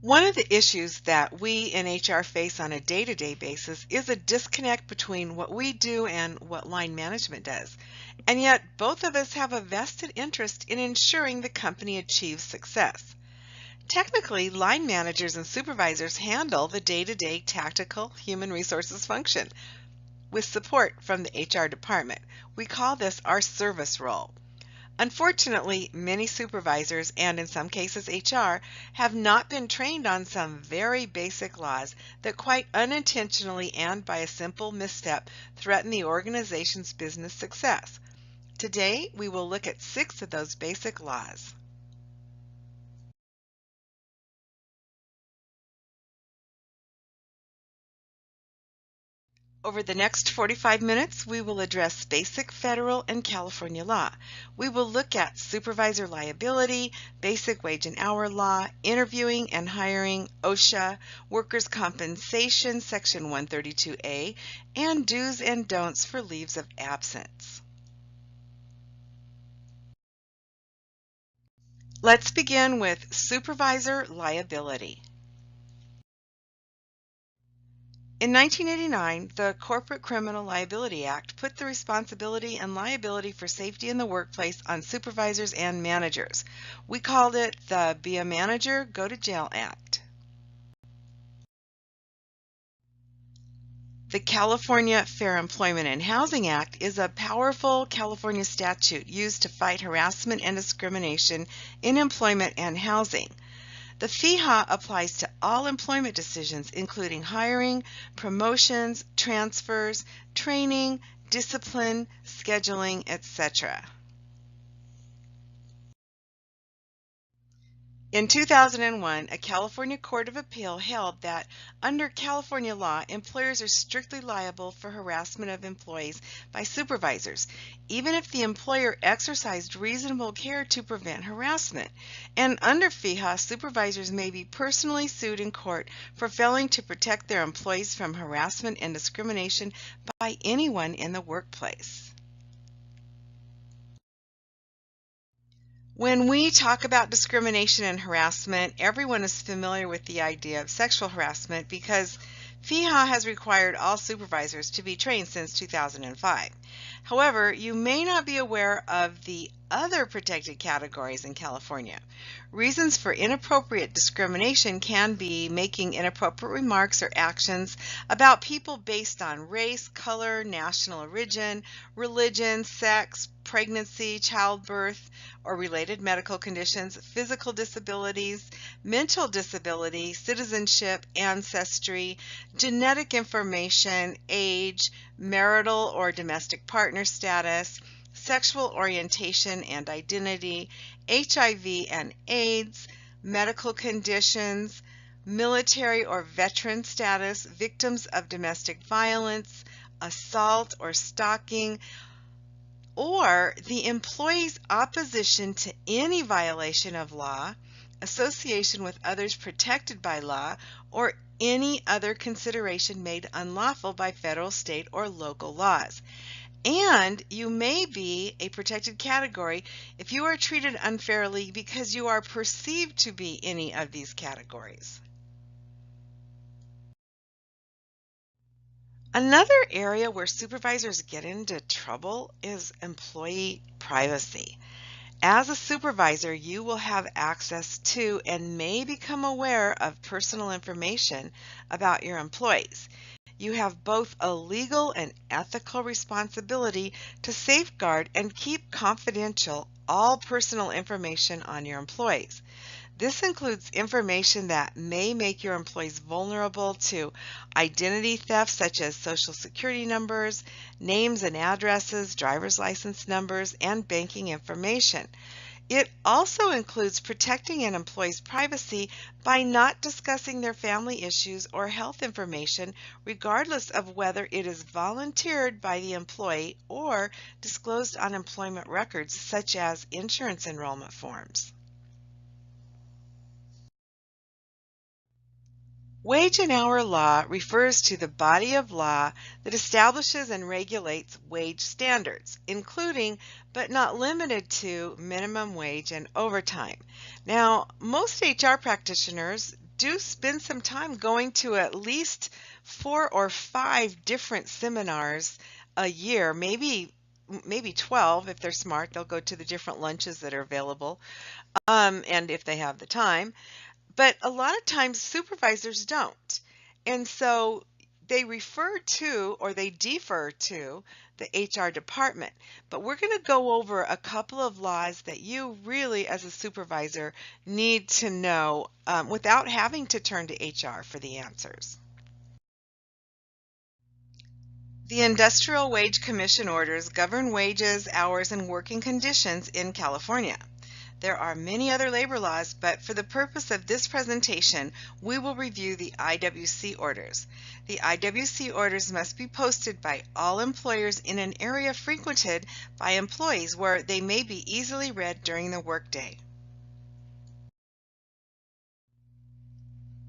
One of the issues that we in HR face on a day-to-day basis is a disconnect between what we do and what line management does. And yet, both of us have a vested interest in ensuring the company achieves success. Technically, line managers and supervisors handle the day-to-day tactical human resources function with support from the HR department. We call this our service role. Unfortunately, many supervisors, and in some cases HR, have not been trained on some very basic laws that quite unintentionally and by a simple misstep threaten the organization's business success. Today, we will look at 6 of those basic laws. Over the next 45 minutes, we will address basic federal and California law. We will look at supervisor liability, basic wage and hour law, interviewing and hiring, OSHA, workers' compensation, Section 132A, and do's and don'ts for leaves of absence. Let's begin with supervisor liability. In 1989, the Corporate Criminal Liability Act put the responsibility and liability for safety in the workplace on supervisors and managers. We called it the Be a Manager, Go to Jail Act. The California Fair Employment and Housing Act is a powerful California statute used to fight harassment and discrimination in employment and housing. The FEHA applies to all employment decisions, including hiring, promotions, transfers, training, discipline, scheduling, etc. In 2001, a California Court of Appeal held that under California law, employers are strictly liable for harassment of employees by supervisors, even if the employer exercised reasonable care to prevent harassment. And under FEHA, supervisors may be personally sued in court for failing to protect their employees from harassment and discrimination by anyone in the workplace. When we talk about discrimination and harassment, everyone is familiar with the idea of sexual harassment because FEHA has required all supervisors to be trained since 2005. However, you may not be aware of the other protected categories in California. Reasons for inappropriate discrimination can be making inappropriate remarks or actions about people based on race, color, national origin, religion, sex, pregnancy, childbirth, or related medical conditions, physical disabilities, mental disability, citizenship, ancestry, genetic information, age, marital or domestic partner status, sexual orientation and identity, HIV and AIDS, medical conditions, military or veteran status, victims of domestic violence, assault or stalking, or the employee's opposition to any violation of law, association with others protected by law, or any other consideration made unlawful by federal, state, or local laws. And you may be a protected category if you are treated unfairly because you are perceived to be any of these categories. Another area where supervisors get into trouble is employee privacy. As a supervisor, you will have access to and may become aware of personal information about your employees. You have both a legal and ethical responsibility to safeguard and keep confidential all personal information on your employees. This includes information that may make your employees vulnerable to identity theft, such as social security numbers, names and addresses, driver's license numbers, and banking information. It also includes protecting an employee's privacy by not discussing their family issues or health information, regardless of whether it is volunteered by the employee or disclosed on employment records, such as insurance enrollment forms. Wage and hour law refers to the body of law that establishes and regulates wage standards, including but not limited to minimum wage and overtime. Now, most HR practitioners do spend some time going to at least 4 or 5 different seminars a year, maybe 12 if they're smart. They'll go to the different lunches that are available, and if they have the time. But a lot of times supervisors don't. And so they refer to or they defer to the HR department. But we're going to go over a couple of laws that you really, as a supervisor, need to know without having to turn to HR for the answers. The Industrial Wage Commission orders govern wages, hours, and working conditions in California. There are many other labor laws, but for the purpose of this presentation, we will review the IWC orders. The IWC orders must be posted by all employers in an area frequented by employees where they may be easily read during the workday.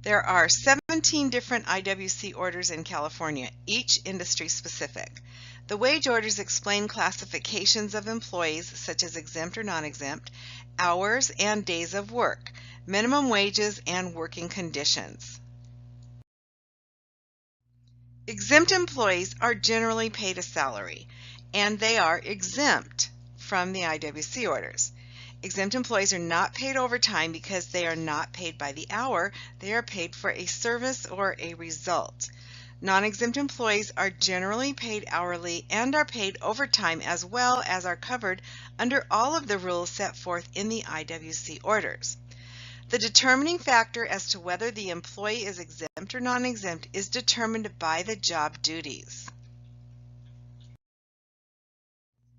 There are 17 different IWC orders in California, each industry specific. The wage orders explain classifications of employees such as exempt or non-exempt, hours and days of work, minimum wages, and working conditions. Exempt employees are generally paid a salary, and they are exempt from the IWC orders. Exempt employees are not paid overtime because they are not paid by the hour. They are paid for a service or a result. Non-exempt employees are generally paid hourly and are paid overtime, as well as are covered under all of the rules set forth in the IWC orders. The determining factor as to whether the employee is exempt or non-exempt is determined by the job duties.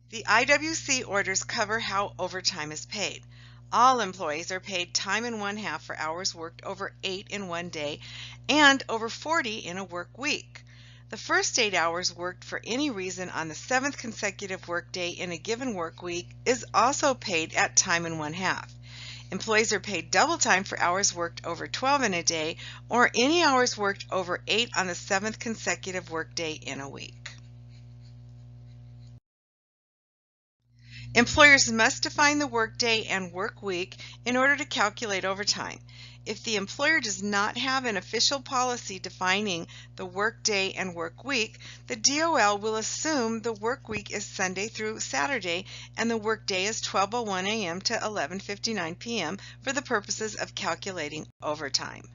The IWC orders cover how overtime is paid. All employees are paid time and 1/2 for hours worked over 8 in one day and over 40 in a work week. The first 8 hours worked for any reason on the 7th consecutive workday in a given work week is also paid at time and 1/2. Employees are paid double time for hours worked over 12 in a day or any hours worked over 8 on the 7th consecutive workday in a week. Employers must define the workday and work week in order to calculate overtime. If the employer does not have an official policy defining the workday and work week, the DOL will assume the work week is Sunday through Saturday and the workday is 12:01 a.m. to 11:59 p.m. for the purposes of calculating overtime.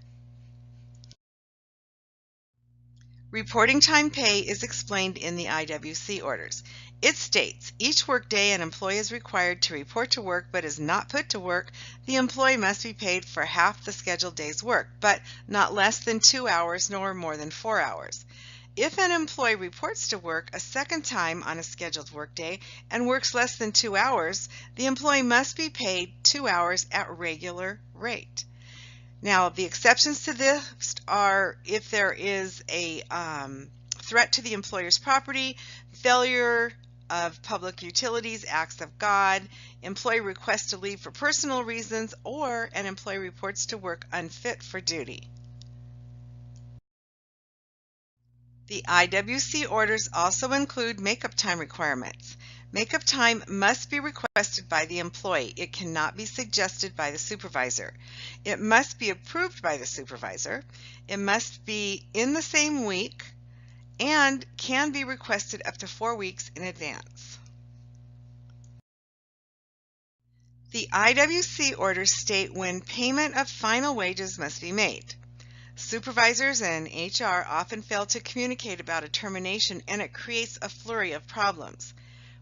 Reporting time pay is explained in the IWC orders. It states each workday an employee is required to report to work but is not put to work, the employee must be paid for half the scheduled day's work, but not less than 2 hours nor more than 4 hours. If an employee reports to work a second time on a scheduled workday and works less than 2 hours, the employee must be paid 2 hours at regular rate. Now, the exceptions to this are if there is a threat to the employer's property, failure of public utilities, acts of God, employee requests to leave for personal reasons, or an employee reports to work unfit for duty. The IWC orders also include makeup time requirements. Makeup time must be requested by the employee. It cannot be suggested by the supervisor. It must be approved by the supervisor. It must be in the same week and can be requested up to 4 weeks in advance. The IWC orders state when payment of final wages must be made. Supervisors and HR often fail to communicate about a termination, and it creates a flurry of problems.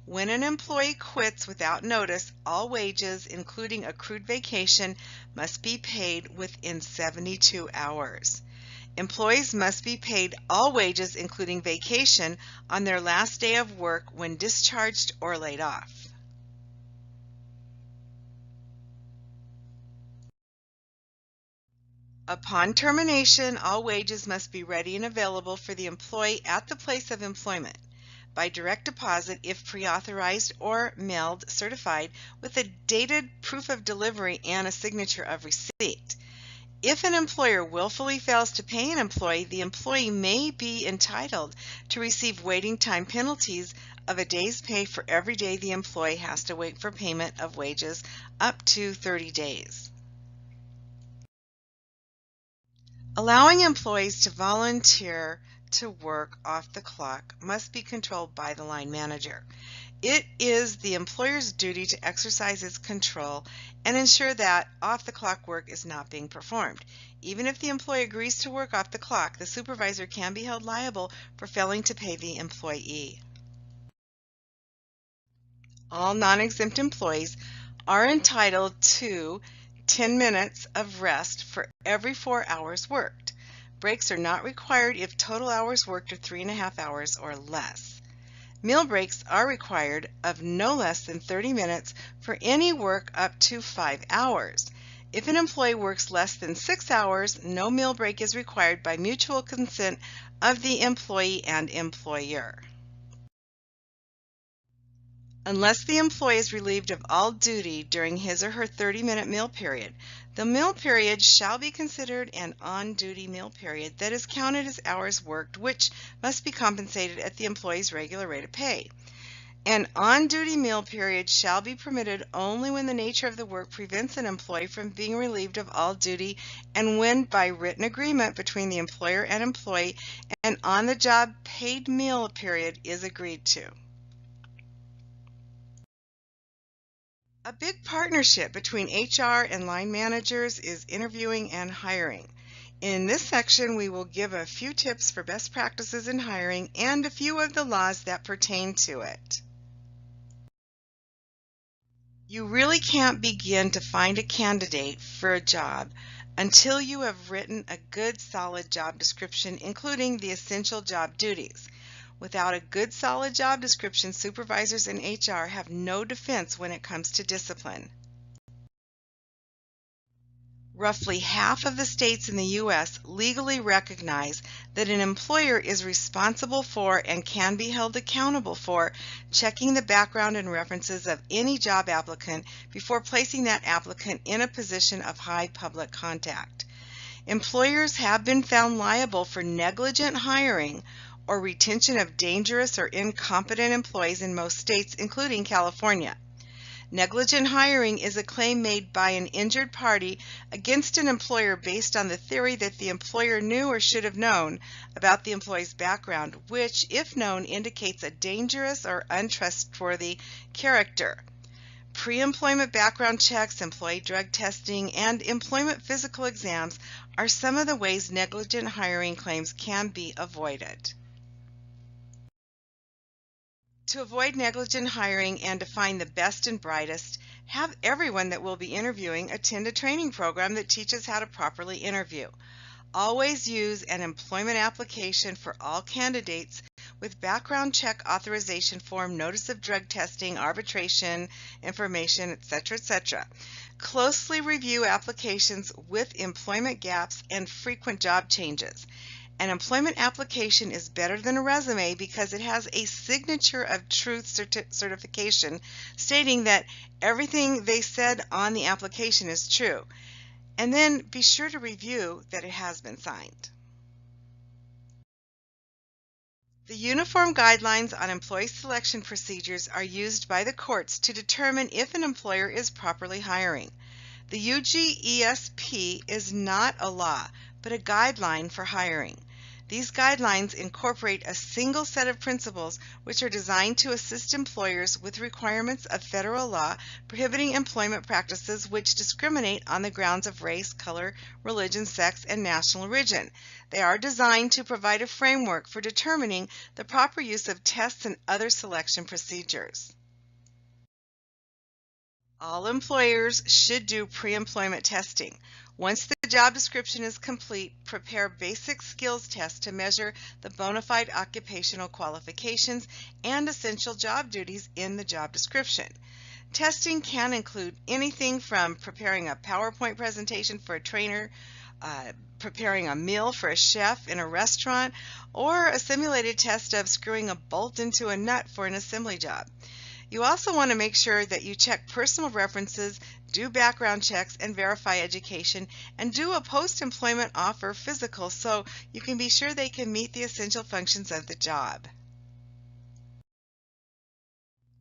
When an employee quits without notice, all wages, including accrued vacation, must be paid within 72 hours. Employees must be paid all wages, including vacation, on their last day of work when discharged or laid off. Upon termination, all wages must be ready and available for the employee at the place of employment, by direct deposit if pre-authorized, or mailed certified with a dated proof of delivery and a signature of receipt. If an employer willfully fails to pay an employee, the employee may be entitled to receive waiting time penalties of a day's pay for every day the employee has to wait for payment of wages up to 30 days. Allowing employees to volunteer to work off the clock must be controlled by the line manager. It is the employer's duty to exercise its control and ensure that off-the-clock work is not being performed. Even if the employee agrees to work off the clock, the supervisor can be held liable for failing to pay the employee. All non-exempt employees are entitled to 10 minutes of rest for every 4 hours worked. Breaks are not required if total hours worked are 3.5 hours or less. Meal breaks are required of no less than 30 minutes for any work up to 5 hours. If an employee works less than 6 hours, no meal break is required by mutual consent of the employee and employer. Unless the employee is relieved of all duty during his or her 30-minute meal period, the meal period shall be considered an on-duty meal period that is counted as hours worked, which must be compensated at the employee's regular rate of pay. An on-duty meal period shall be permitted only when the nature of the work prevents an employee from being relieved of all duty and when, by written agreement between the employer and employee, an on-the-job paid meal period is agreed to. A big partnership between HR and line managers is interviewing and hiring. In this section, we will give a few tips for best practices in hiring and a few of the laws that pertain to it. You really can't begin to find a candidate for a job until you have written a good, solid job description, including the essential job duties. Without a good, solid job description, supervisors and HR have no defense when it comes to discipline. Roughly half of the states in the U.S. legally recognize that an employer is responsible for and can be held accountable for checking the background and references of any job applicant before placing that applicant in a position of high public contact. Employers have been found liable for negligent hiring or retention of dangerous or incompetent employees in most states, including California. Negligent hiring is a claim made by an injured party against an employer based on the theory that the employer knew or should have known about the employee's background, which, if known, indicates a dangerous or untrustworthy character. Pre-employment background checks, employee drug testing, and employment physical exams are some of the ways negligent hiring claims can be avoided. To avoid negligent hiring and to find the best and brightest, have everyone that will be interviewing attend a training program that teaches how to properly interview. Always use an employment application for all candidates with background check authorization form, notice of drug testing, arbitration information, etc., etc. Closely review applications with employment gaps and frequent job changes. An employment application is better than a resume because it has a signature of truth certification stating that everything they said on the application is true. And then be sure to review that it has been signed. The Uniform Guidelines on Employee Selection Procedures are used by the courts to determine if an employer is properly hiring. The UGESP is not a law, but a guideline for hiring. These guidelines incorporate a single set of principles which are designed to assist employers with requirements of federal law prohibiting employment practices which discriminate on the grounds of race, color, religion, sex, and national origin. They are designed to provide a framework for determining the proper use of tests and other selection procedures. All employers should do pre-employment testing. Once the job description is complete, prepare basic skills tests to measure the bona fide occupational qualifications and essential job duties in the job description. Testing can include anything from preparing a PowerPoint presentation for a trainer, preparing a meal for a chef in a restaurant, or a simulated test of screwing a bolt into a nut for an assembly job. You also want to make sure that you check personal references, do background checks, and verify education, and do a post-employment offer physical so you can be sure they can meet the essential functions of the job.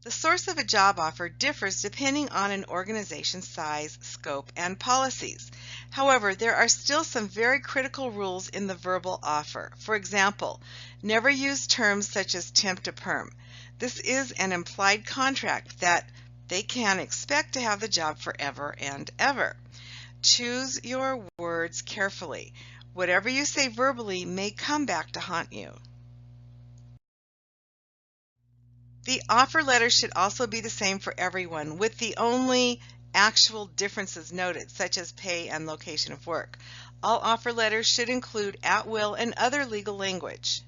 The source of a job offer differs depending on an organization's size, scope, and policies. However, there are still some very critical rules in the verbal offer. For example, never use terms such as temp to perm. This is an implied contract that they can expect to have the job forever and ever. Choose your words carefully. Whatever you say verbally may come back to haunt you. The offer letter should also be the same for everyone, with the only actual differences noted, such as pay and location of work. All offer letters should include at will and other legal language.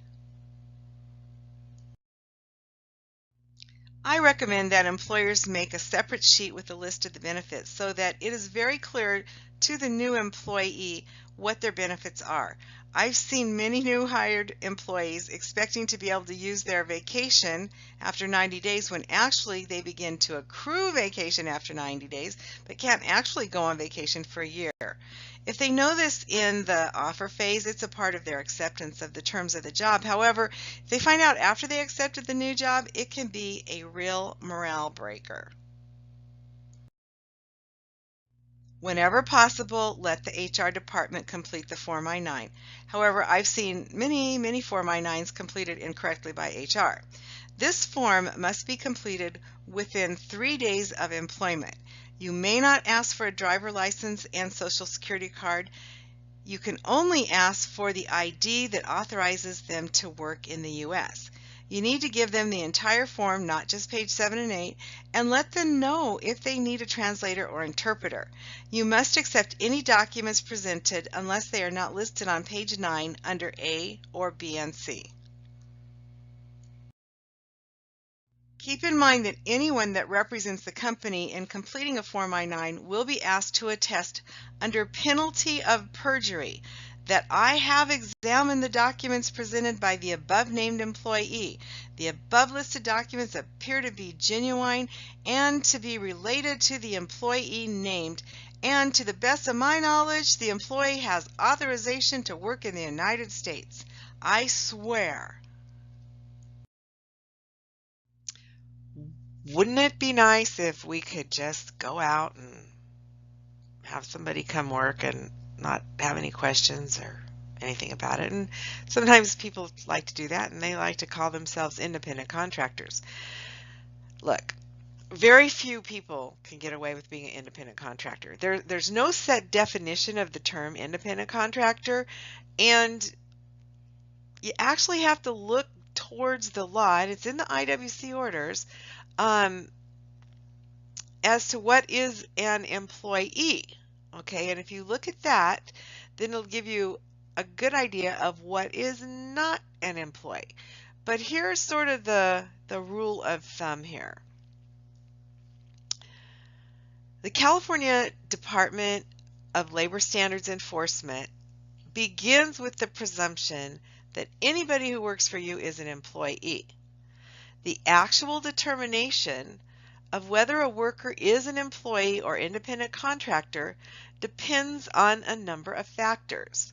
I recommend that employers make a separate sheet with a list of the benefits so that it is very clear to the new employee what their benefits are. I've seen many new hired employees expecting to be able to use their vacation after 90 days when actually they begin to accrue vacation after 90 days but can't actually go on vacation for a year. If they know this in the offer phase, it's a part of their acceptance of the terms of the job. However, if they find out after they accepted the new job, it can be a real morale breaker. Whenever possible, let the HR department complete the Form I-9. However, I've seen many Form I-9s completed incorrectly by HR. This form must be completed within 3 days of employment. You may not ask for a driver license and social security card. You can only ask for the ID that authorizes them to work in the U.S. You need to give them the entire form, not just page 7 and 8, and let them know if they need a translator or interpreter. You must accept any documents presented unless they are not listed on page 9 under A or B and C. Keep in mind that anyone that represents the company in completing a Form I-9 will be asked to attest under penalty of perjury that I have examined the documents presented by the above named employee. The above listed documents appear to be genuine and to be related to the employee named, and to the best of my knowledge, the employee has authorization to work in the United States. I swear. Wouldn't it be nice if we could just go out and have somebody come work and not have any questions or anything about it? And sometimes people like to do that, and they like to call themselves independent contractors. Look, very few people can get away with being an independent contractor. There's no set definition of the term independent contractor, and you actually have to look towards the law, and it's in the IWC orders, as to what is an employee. Okay, and if you look at that, then it'll give you a good idea of what is not an employee. But here's sort of the rule of thumb here. The California Department of Labor Standards Enforcement begins with the presumption that anybody who works for you is an employee. The actual determination of whether a worker is an employee or independent contractor depends on a number of factors.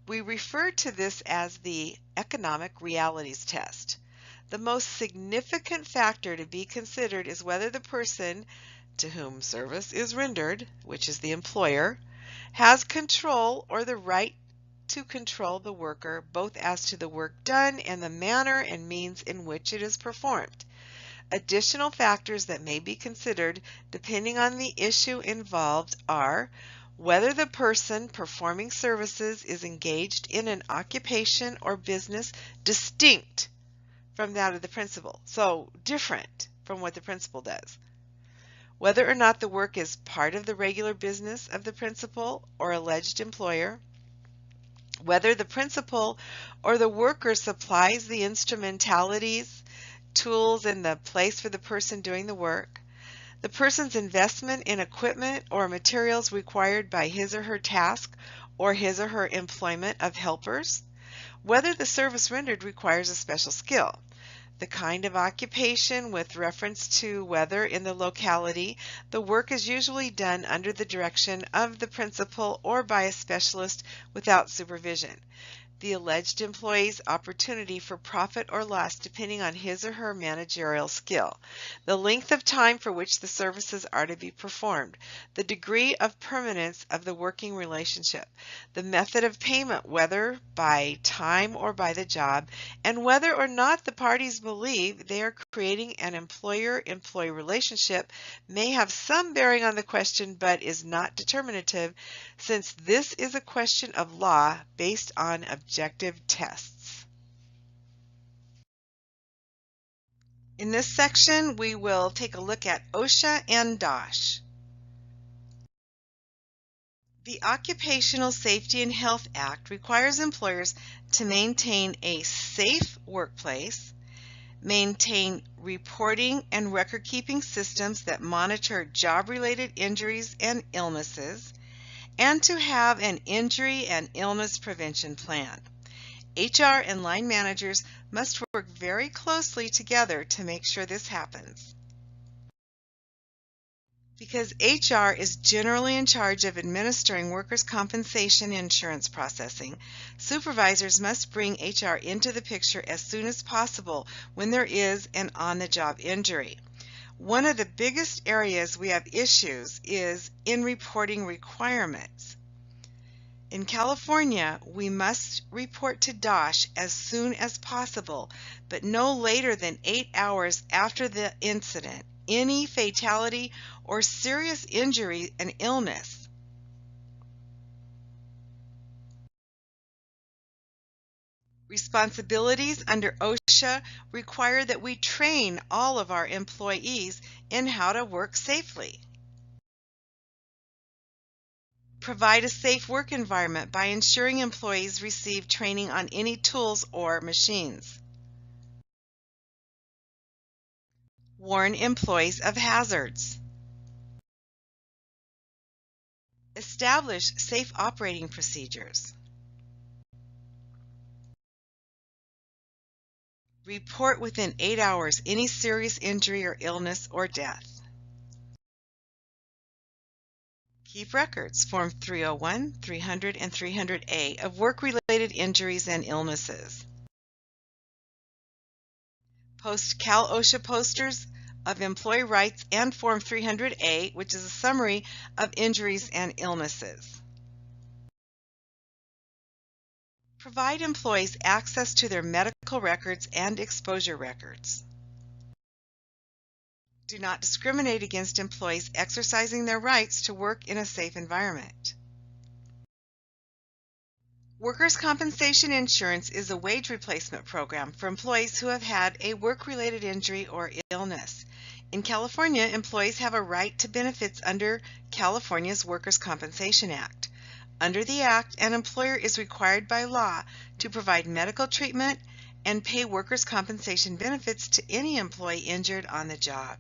We refer to this as the economic realities test. The most significant factor to be considered is whether the person to whom service is rendered, which is the employer, has control or the right to control the worker, both as to the work done and the manner and means in which it is performed. Additional factors that may be considered depending on the issue involved are whether the person performing services is engaged in an occupation or business distinct from that of the principal, so different from what the principal does. Whether or not the work is part of the regular business of the principal or alleged employer. Whether the principal or the worker supplies the instrumentalities, tools, and the place for the person doing the work. The person's investment in equipment or materials required by his or her task or his or her employment of helpers. Whether the service rendered requires a special skill. The kind of occupation with reference to whether in the locality the work is usually done under the direction of the principal or by a specialist without supervision. the alleged employee's opportunity for profit or loss depending on his or her managerial skill, the length of time for which the services are to be performed, the degree of permanence of the working relationship, the method of payment, whether by time or by the job, and whether or not the parties believe they are creating an employer-employee relationship may have some bearing on the question but is not determinative, since this is a question of law based on objective tests. In this section, we will take a look at OSHA and DOSH. The Occupational Safety and Health Act requires employers to maintain a safe workplace, maintain reporting and record-keeping systems that monitor job-related injuries and illnesses, and to have an injury and illness prevention plan. HR and line managers must work very closely together to make sure this happens. Because HR is generally in charge of administering workers' compensation insurance processing, supervisors must bring HR into the picture as soon as possible when there is an on-the-job injury. One of the biggest areas we have issues is in reporting requirements. In California, we must report to DOSH as soon as possible, but no later than 8 hours after the incident, any fatality or serious injury and illness. Responsibilities under OSHA require that we train all of our employees in how to work safely. Provide a safe work environment by ensuring employees receive training on any tools or machines. Warn employees of hazards. Establish safe operating procedures. Report within 8 hours any serious injury or illness or death. Keep records, Form 301, 300, and 300A of work-related injuries and illnesses. Post Cal OSHA posters of employee rights and Form 300A, which is a summary of injuries and illnesses. Provide employees access to their medical records and exposure records. Do not discriminate against employees exercising their rights to work in a safe environment. Workers' compensation insurance is a wage replacement program for employees who have had a work-related injury or illness. In California, employees have a right to benefits under California's Workers' Compensation Act. Under the Act, an employer is required by law to provide medical treatment and pay workers' compensation benefits to any employee injured on the job.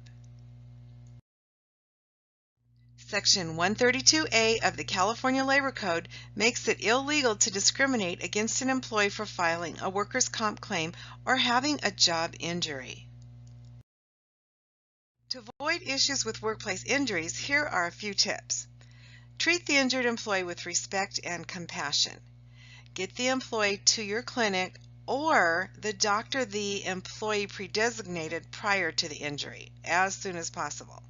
Section 132A of the California Labor Code makes it illegal to discriminate against an employee for filing a workers' comp claim or having a job injury. To avoid issues with workplace injuries, here are a few tips. Treat the injured employee with respect and compassion. Get the employee to your clinic or the doctor the employee pre-designated prior to the injury as soon as possible.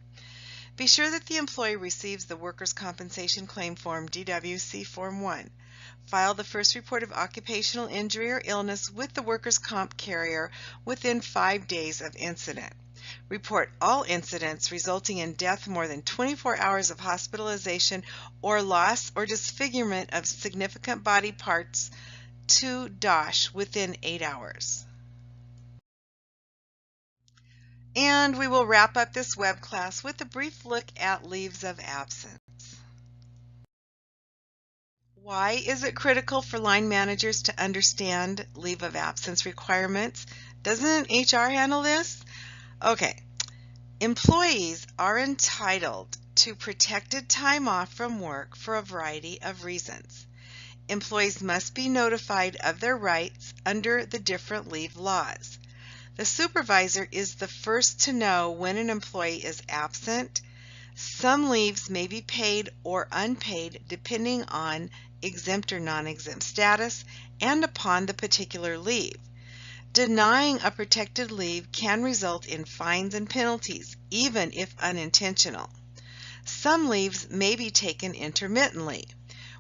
Be sure that the employee receives the Workers' Compensation Claim Form DWC Form 1. File the first report of occupational injury or illness with the workers' comp carrier within 5 days of incident. Report all incidents resulting in death more than 24 hours of hospitalization or loss or disfigurement of significant body parts to DOSH within 8 hours. And we will wrap up this web class with a brief look at leaves of absence. Why is it critical for line managers to understand leave of absence requirements? Doesn't HR handle this? Okay. Employees are entitled to protected time off from work for a variety of reasons. Employees must be notified of their rights under the different leave laws. The supervisor is the first to know when an employee is absent. Some leaves may be paid or unpaid depending on exempt or non-exempt status, and upon the particular leave. Denying a protected leave can result in fines and penalties, even if unintentional. Some leaves may be taken intermittently.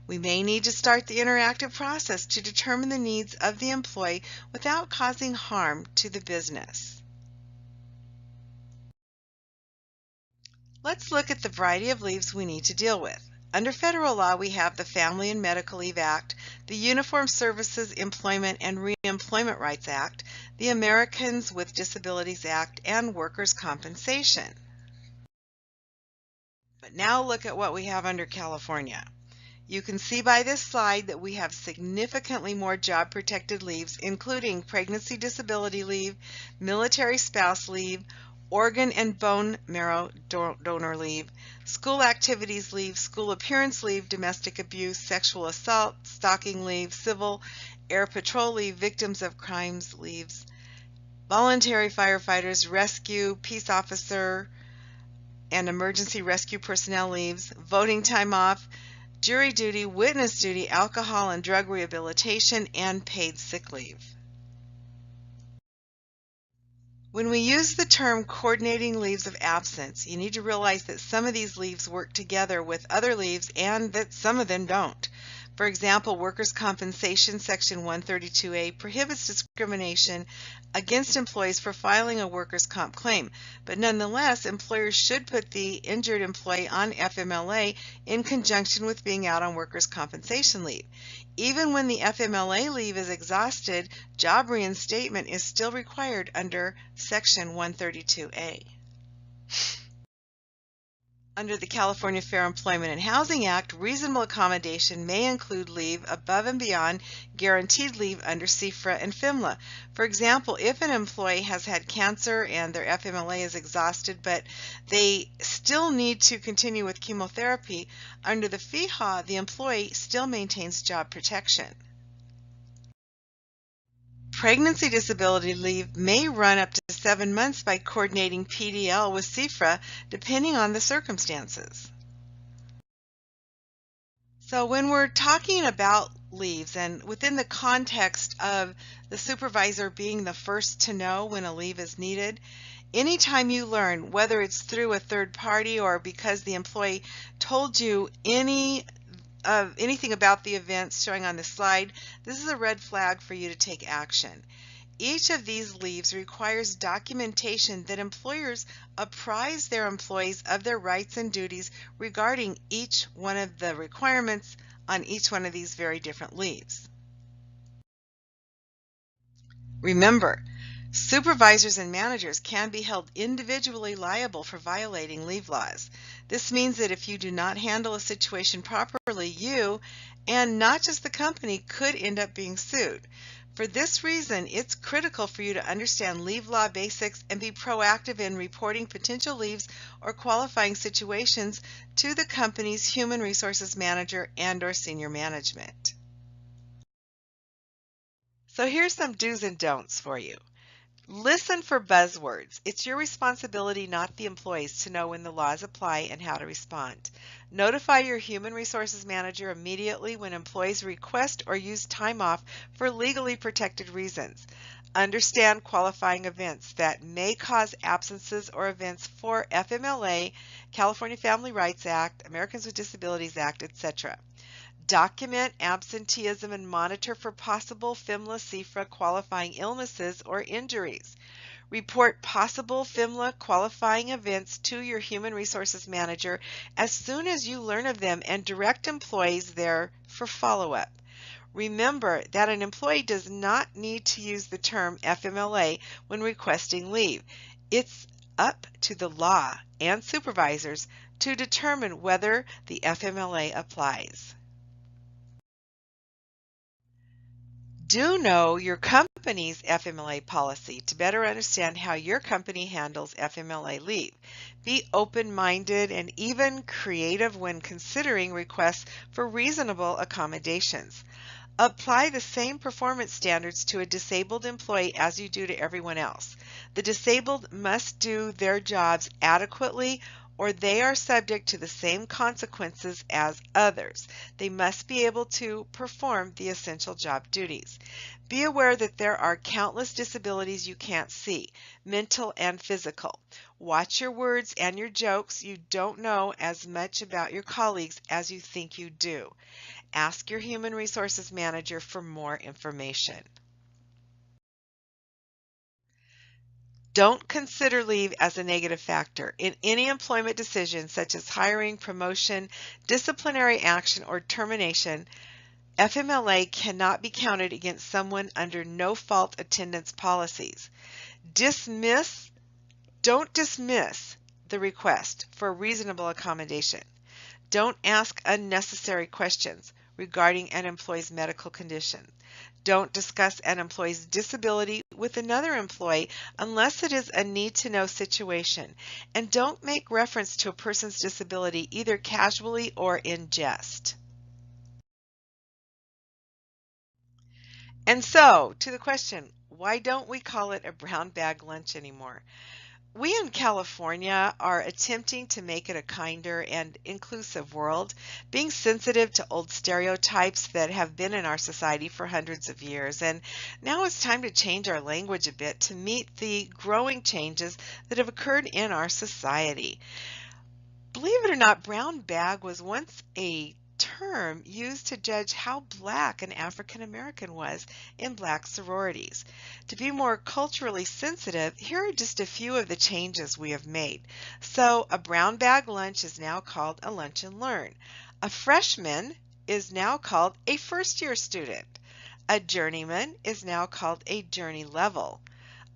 We may need to start the interactive process to determine the needs of the employee without causing harm to the business. Let's look at the variety of leaves we need to deal with. Under federal law, we have the Family and Medical Leave Act, the Uniform Services Employment and Reemployment Rights Act, the Americans with Disabilities Act, and Workers' Compensation. But now look at what we have under California. You can see by this slide that we have significantly more job-protected leaves, including pregnancy disability leave, military spouse leave, organ and bone marrow donor leave, school activities leave, school appearance leave, domestic abuse, sexual assault, stalking leave, civil air patrol leave, victims of crimes leaves, voluntary firefighters, rescue, peace officer, and emergency rescue personnel leaves, voting time off, jury duty, witness duty, alcohol and drug rehabilitation, and paid sick leave. When we use the term coordinating leaves of absence, you need to realize that some of these leaves work together with other leaves and that some of them don't. For example, Workers' Compensation Section 132A prohibits discrimination against employees for filing a workers' comp claim, but nonetheless, employers should put the injured employee on FMLA in conjunction with being out on workers' compensation leave. Even when the FMLA leave is exhausted, job reinstatement is still required under Section 132A. Under the California Fair Employment and Housing Act, reasonable accommodation may include leave above and beyond guaranteed leave under CFRA and FMLA. For example, if an employee has had cancer and their FMLA is exhausted, but they still need to continue with chemotherapy, under the FEHA, the employee still maintains job protection. Pregnancy disability leave may run up to 7 months by coordinating PDL with CFRA, depending on the circumstances. So when we're talking about leaves and within the context of the supervisor being the first to know when a leave is needed, anytime you learn, whether it's through a third party or because the employee told you anything about the events showing on the slide, this is a red flag for you to take action. Each of these leaves requires documentation that employers apprise their employees of their rights and duties regarding each one of the requirements on each one of these very different leaves. Remember, supervisors and managers can be held individually liable for violating leave laws. This means that if you do not handle a situation properly, you, and not just the company, could end up being sued. For this reason, it's critical for you to understand leave law basics and be proactive in reporting potential leaves or qualifying situations to the company's human resources manager and/or senior management. So here's some do's and don'ts for you. Listen for buzzwords. It's your responsibility, not the employees, to know when the laws apply and how to respond. Notify your human resources manager immediately when employees request or use time off for legally protected reasons. Understand qualifying events that may cause absences or events for FMLA, California Family Rights Act, Americans with Disabilities Act, etc. Document absenteeism and monitor for possible FMLA-CFRA qualifying illnesses or injuries. Report possible FMLA qualifying events to your Human Resources Manager as soon as you learn of them and direct employees there for follow-up. Remember that an employee does not need to use the term FMLA when requesting leave. It's up to the law and supervisors to determine whether the FMLA applies. Do know your company's FMLA policy to better understand how your company handles FMLA leave. Be open-minded and even creative when considering requests for reasonable accommodations. Apply the same performance standards to a disabled employee as you do to everyone else. The disabled must do their jobs adequately or they are subject to the same consequences as others. They must be able to perform the essential job duties. Be aware that there are countless disabilities you can't see, mental and physical. Watch your words and your jokes. You don't know as much about your colleagues as you think you do. Ask your human resources manager for more information. Don't consider leave as a negative factor. In any employment decision, such as hiring, promotion, disciplinary action, or termination, FMLA cannot be counted against someone under no-fault attendance policies. Don't dismiss the request for reasonable accommodation. Don't ask unnecessary questions regarding an employee's medical condition. Don't discuss an employee's disability with another employee unless it is a need-to-know situation. And don't make reference to a person's disability either casually or in jest. And so, to the question, why don't we call it a brown bag lunch anymore? We in California are attempting to make it a kinder and inclusive world, being sensitive to old stereotypes that have been in our society for hundreds of years. And now it's time to change our language a bit to meet the growing changes that have occurred in our society. Believe it or not, brown bag was once a term used to judge how black an African American was in black sororities. To be more culturally sensitive, here are just a few of the changes we have made. So a brown bag lunch is now called a lunch and learn. A freshman is now called a first-year student. A journeyman is now called a journey level.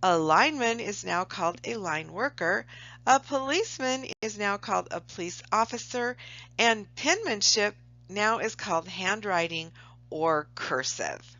A lineman is now called a line worker. A policeman is now called a police officer. And penmanship now is called handwriting or cursive.